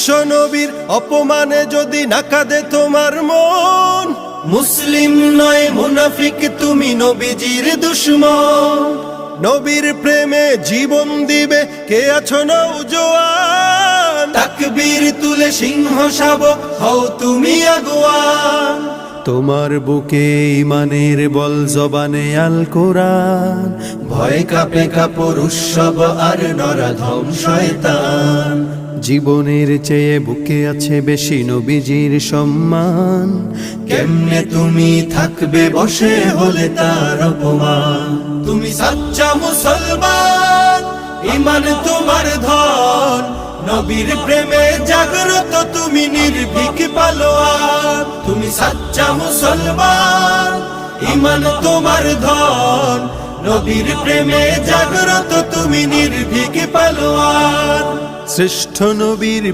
বিশ্ব নবীর অপমানে যদি না কাঁদে তোমার মন, মুসলিম নয় মুনাফিক তুমি নবীজির দুশমন। নবীর প্রেমে জীবন দিবে কে আছো নওজোয়ান, তাকবীর তুলে সিংহ শাবক হও তুমি আগুয়ান। তোমার বুকে ইমানের বল জবানে আল কোরআন, ভয় কাঁপে কাপড় উৎসব আর নরাধম শয়তান। জীবনের চেয়ে বুকে আছে বেশি নবীজির সম্মান, কেমনে তুমি থাকবে বসে হলে তার অপমান। তুমি সাচ্চা মুসলমান, ইমান তোমার ধন, নবীর প্রেমে জাগ্রত তুমি নির্ভীক পালোয়ান। তুমি সাচ্চা মুসলমান, ইমান তোমার ধন, নবীর প্রেমে জাগ্রত তুমি নির্ভীক পালোয়ান। শ্রেষ্ঠ নবীর